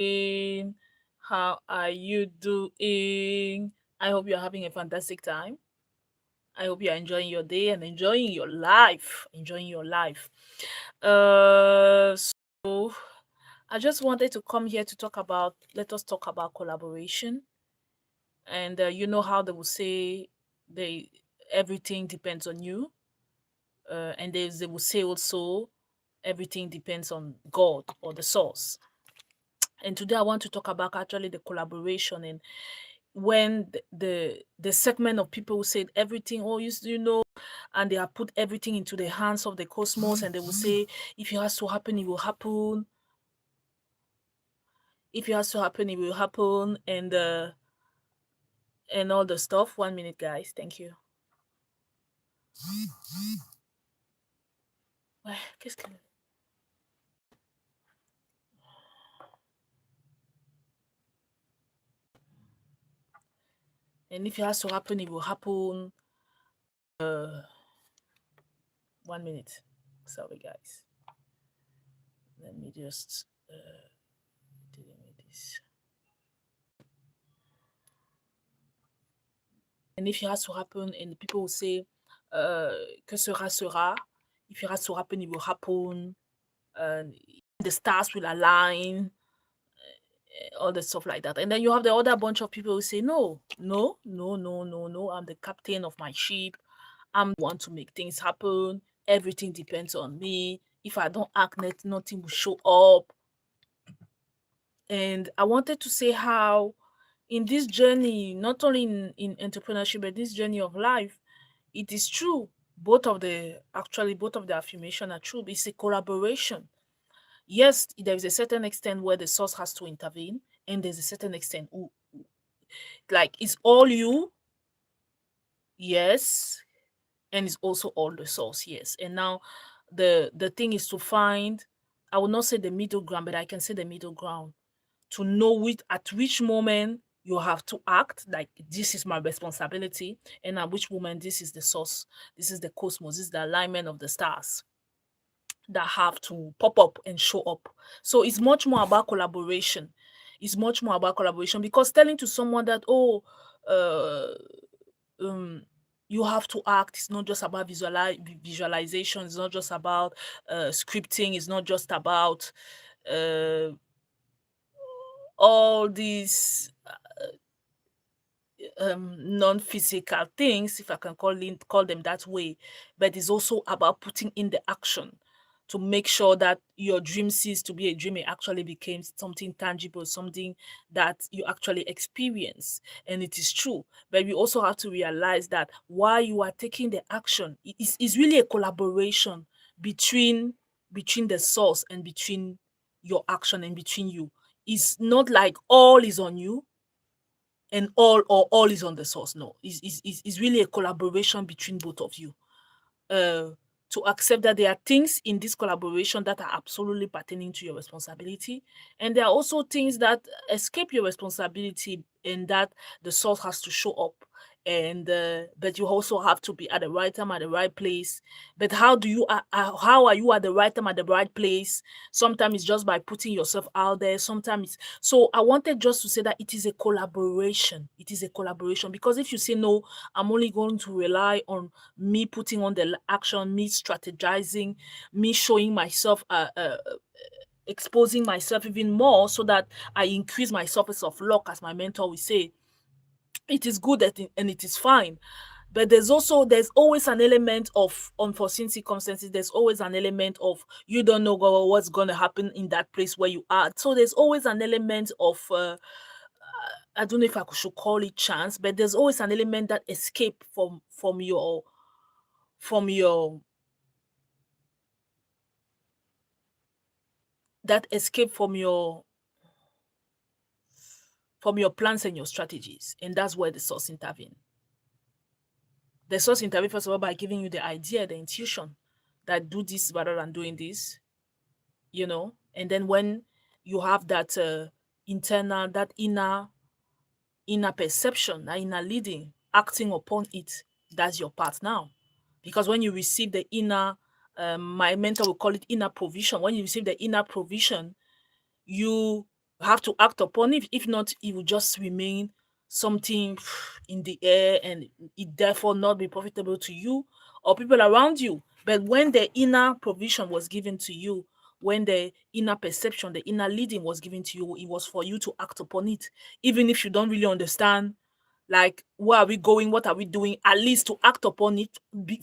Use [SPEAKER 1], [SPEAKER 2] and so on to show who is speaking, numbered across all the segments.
[SPEAKER 1] doing? How are you doing? I hope you're having a fantastic time. I hope you're enjoying your day and enjoying your life. Enjoying your life. So I just wanted to come here to let us talk about collaboration. And you know how they will say they everything depends on you. And they will say also everything depends on God or the source. And today I want to talk about actually the collaboration and when the segment of people who said everything, oh, you know, and they have put everything into the hands of the cosmos, and they will say if it has to happen, it will happen. If it has to happen, it will happen, and all the stuff. 1 minute, guys. Thank you. Ouais, qu'est-ce que- And if it has to happen, it will happen. 1 minute. Sorry, guys. Let me just delete this. And if it has to happen, and people will say, que sera sera. If it has to happen, it will happen. And the stars will align, all the stuff like that. And then you have the other bunch of people who say, no, no, no, no, no, no. I'm the captain of my ship. I'm the one to make things happen. Everything depends on me. If I don't act, nothing will show up. And I wanted to say how in this journey, not only in entrepreneurship, but this journey of life, it is true. Both of the affirmation are true. It's a collaboration. Yes, there is a certain extent where the source has to intervene, and there's a certain extent like it's all you, yes, and it's also all the source, yes. And now the thing is to find, I will not say the middle ground, but I can say the middle ground to know at which moment you have to act like this is my responsibility, and at which moment this is the source, this is the cosmos, this is the alignment of the stars that have to pop up and show up. So it's much more about collaboration. It's much more about collaboration because telling to someone that, oh, uh, um, you have to act. It's not just about visualization. It's not just about scripting. It's not just about uh, all these non-physical things, if I can call them that way, but it's also about putting in the action to make sure that your dream ceased to be a dream. It actually became something tangible, something that you actually experience. And it is true. But we also have to realize that while you are taking the action, it's really a collaboration between the source and between your action and between you. It's not like all is on you and all is on the source. No, it's really a collaboration between both of you. Uh, to accept that there are things in this collaboration that are absolutely pertaining to your responsibility, and there are also things that escape your responsibility, and that the source has to show up. And but you also have to be at the right time at the right place. But how are you at the right time at the right place? Sometimes it's just by putting yourself out there. Sometimes so I wanted just to say that it is a collaboration. It is a collaboration because if you say no, I'm only going to rely on me putting on the action, me strategizing, me showing myself, exposing myself even more so that I increase my surface of luck, as my mentor will say. It is good and it is fine. But there's always an element of unforeseen circumstances. There's always an element of you don't know what's going to happen in that place where you are. So there's always an element of I don't know if should call it chance, but there's always an element that escape from your that escape from your plans and your strategies, and that's where the source intervene. The source intervene first of all by giving you the idea, the intuition that do this rather than doing this, you know. And then when you have that internal, that inner perception, that inner leading, acting upon it, that's your part now. Because when you receive the inner, my mentor will call it inner provision. When you receive the inner provision, you have to act upon it. If not, it will just remain something in the air, and it therefore not be profitable to you or people around you. But when the inner provision was given to you, when the inner perception, the inner leading was given to you, it was for you to act upon it. Even if you don't really understand, like, where are we going, what are we doing, at least to act upon it,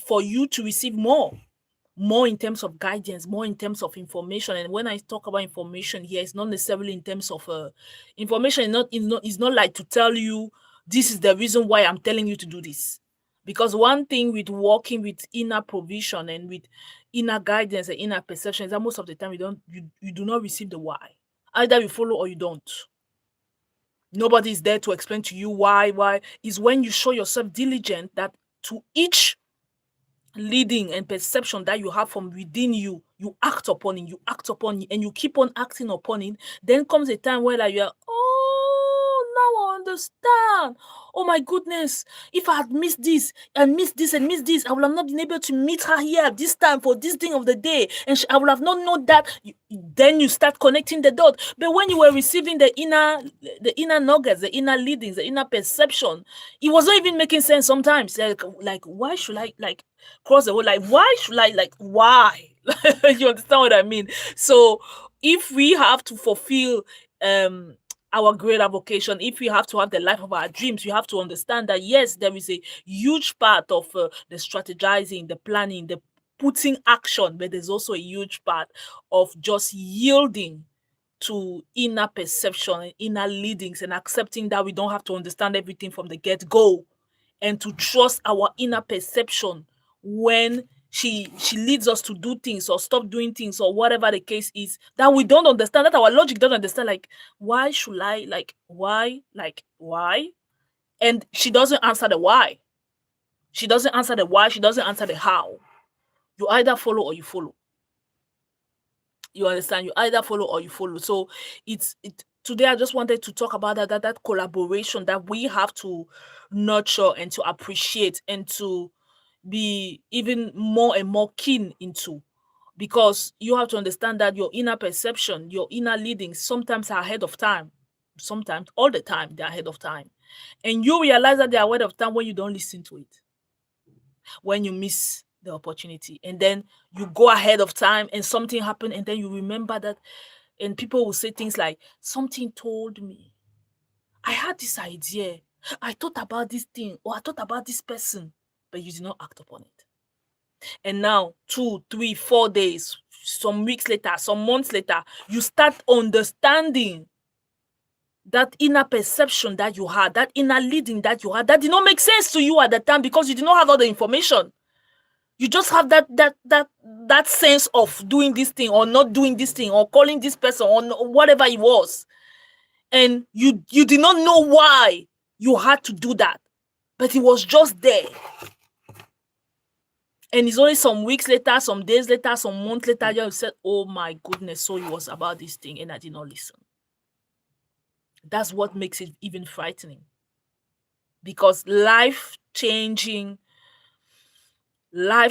[SPEAKER 1] for you to receive more in terms of guidance, more in terms of information. And when I talk about information here, it's not necessarily in terms of information. Is not like to tell you this is the reason why I'm telling you to do this. Because one thing with working with inner provision and with inner guidance and inner perception is that most of the time you do not receive the why. Either you follow or you don't. Nobody is there to explain to you why. Is when you show yourself diligent, that to each leading and perception that you have from within you, you act upon it, and you keep on acting upon it. Then comes a time where, like, you're, oh, now I understand. Oh my goodness, if I had missed this and missed this and missed this, I would have not been able to meet her here at this time for this thing of the day, and I would have not known that. Then you start connecting the dot. But when you were receiving the inner nuggets, the inner leadings, the inner perception, it was not even making sense sometimes. Like, why should I, like, cross the whole, like, why should I, like, why? You understand what I mean? So if we have to fulfill um our greater vocation, if we have to have the life of our dreams, we have to understand that yes, there is a huge part of the strategizing, the planning, the putting action, but there's also a huge part of just yielding to inner perception and inner leadings, and accepting that we don't have to understand everything from the get-go, and to trust our inner perception when she leads us to do things or stop doing things, or whatever the case is that we don't understand, that our logic don't understand. Like, why should I, like, why? And she doesn't answer the why. She doesn't answer the why. She doesn't answer the how. You either follow or you follow. You understand? You either follow or you follow. So it today I just wanted to talk about that collaboration that we have to nurture and to appreciate and to be even more and more keen into, because you have to understand that your inner perception, your inner leadings sometimes are ahead of time. Sometimes, all the time, they're ahead of time. And you realize that they're ahead of time when you don't listen to it, when you miss the opportunity. And then you go ahead of time and something happened, and then you remember that, and people will say things like, something told me, I had this idea, I thought about this thing, or I thought about this person, but you did not act upon it. And now, 2, 3, 4 days, some weeks later, some months later, you start understanding that inner perception that you had, that inner leading that you had, that did not make sense to you at the time because you did not have all the information. You just have that sense of doing this thing or not doing this thing or calling this person or whatever it was. And you did not know why you had to do that, but it was just there. And it's only some weeks later, some days later, some months later, you said, oh my goodness, so it was about this thing and I did not listen. That's what makes it even frightening. Because life changing, I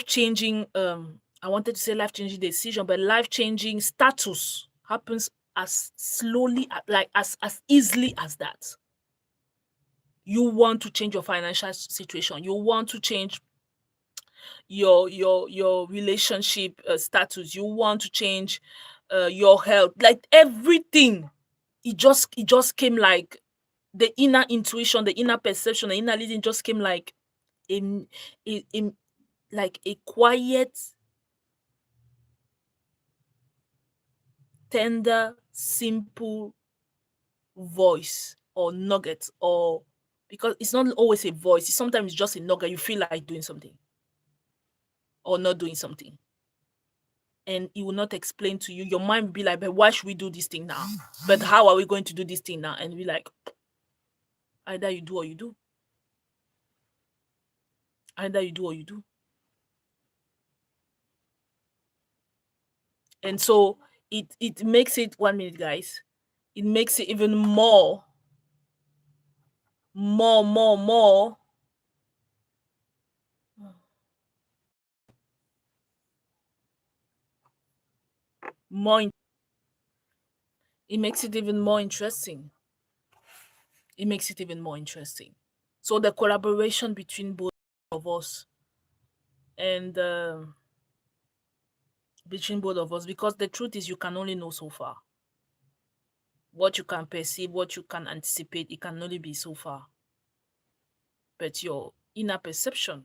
[SPEAKER 1] wanted to say life changing decision, but life changing status happens as slowly, like as easily as that. You want to change your financial situation, you want to change your relationship status, you want to change your health, like everything. It just came like the inner intuition, the inner perception, the inner leading just came like in in like a quiet, tender, simple voice or nugget, or because it's not always a voice, sometimes it's just a nugget. You feel like doing something or not doing something, and it will not explain to you. Your mind will be like, but why should we do this thing now? But how are we going to do this thing now? And be like, either you do or you do. Either you do or you do. And so it makes it 1 minute, guys. It makes it even more more It makes it even more interesting. It makes it even more interesting. So the collaboration between both of us and between both of us, because the truth is you can only know so far. What you can perceive, what you can anticipate, it can only be so far. But your inner perception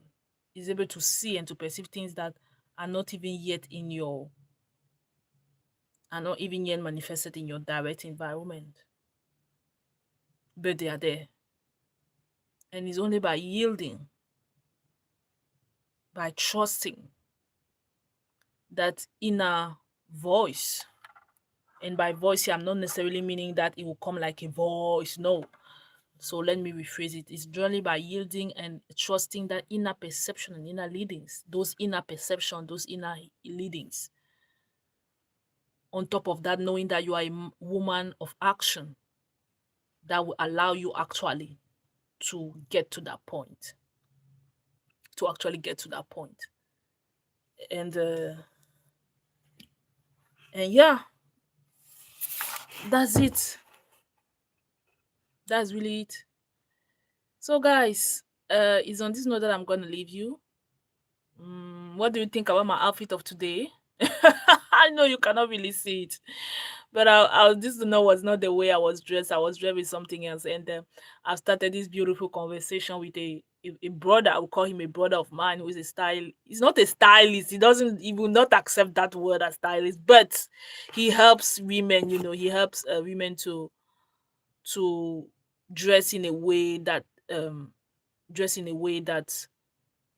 [SPEAKER 1] is able to see and to perceive things that are not even yet in your are not even yet manifested in your direct environment. But they are there. And it's only by yielding, by trusting that inner voice. And by voice here, I'm not necessarily meaning that it will come like a voice. No. So let me rephrase it. It's generally by yielding and trusting that inner perception and inner leadings, those inner perception, those inner leadings. On top of that, knowing that you are a woman of action that will allow you actually to get to that point, to actually get to that point. And yeah, that's it. That's really it. So guys, it's on this note that I'm gonna leave you. What do you think about my outfit of today? I know you cannot really see it, but this to know was not the way I was dressed. I was dressed with something else, and I've started this beautiful conversation with a brother. I would call him a brother of mine who is a style. He's not a stylist. He will not accept that word as stylist, but he helps women. You know, he helps women to dress in a way that dress in a way that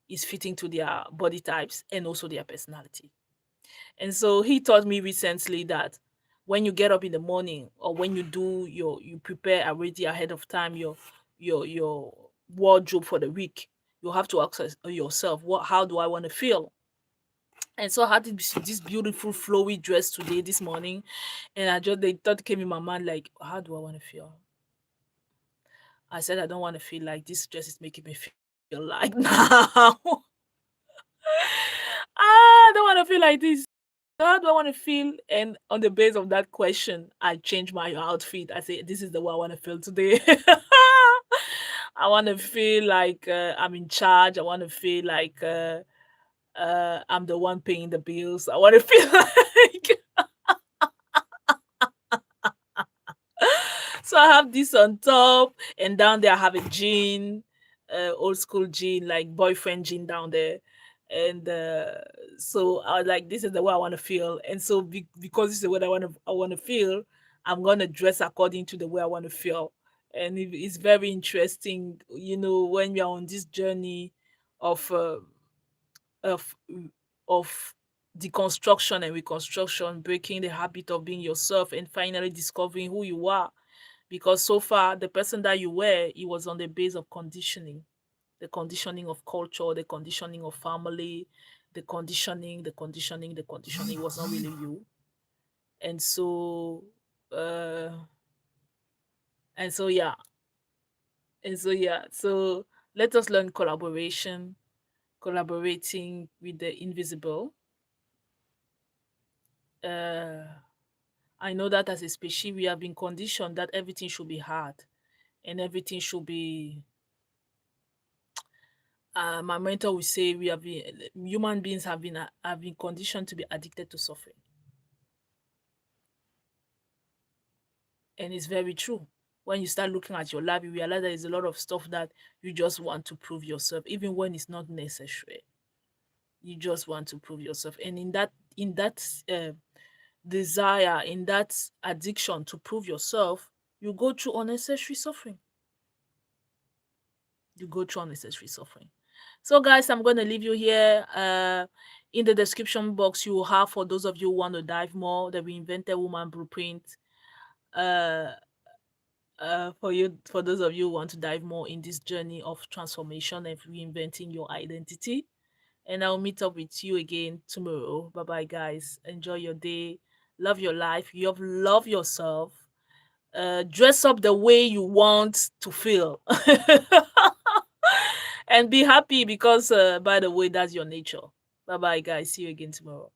[SPEAKER 1] is fitting to their body types and also their personality. And so he taught me recently that when you get up in the morning or when you prepare already ahead of time your wardrobe for the week, you have to ask yourself, how do I want to feel? And so I had this beautiful flowy dress today, this morning, and the thought came in my mind like, how do I want to feel? I said I don't want to feel like this dress is making me feel like now. I don't want to feel like this. How do I want to feel? And on the base of that question, I changed my outfit. I say, this is the way I want to feel today. I want to feel like I'm in charge. I want to feel like I'm the one paying the bills. I want to feel like so I have this on top, and down there I have a jean, old school jean, like boyfriend jean down there. And so I was like, this is the way I want to feel. And so because this is the way I want to feel, I'm gonna dress according to the way I want to feel. And it's very interesting, when we are on this journey of of of deconstruction and reconstruction, breaking the habit of being yourself and finally discovering who you are. Because so far the person that you were, it was on the base of conditioning, the conditioning of culture, the conditioning of family, the conditioning was not really you. And so uh and so yeah so let us learn collaboration, collaborating with the invisible. uh I know that as a species we have been conditioned that everything should be hard and everything should be my mentor will say we have been human beings have been conditioned to be addicted to suffering. And it's very true. When you start looking at your life, you realize there is a lot of stuff that you just want to prove yourself, even when it's not necessary. You just want to prove yourself, and in that desire, in that addiction to prove yourself, you go through unnecessary suffering. You go through unnecessary suffering. So, guys, I'm going to leave you here. In the description box, you will have, for those of you who want to dive more, the Reinvented Woman Blueprint. Uh, for those of you who want to dive more in this journey of transformation and reinventing your identity. And I'll meet up with you again tomorrow. Bye bye, guys. Enjoy your day. Love your life. Love yourself. Dress up the way you want to feel. And be happy because, by the way, that's your nature. Bye bye, guys. See you again tomorrow.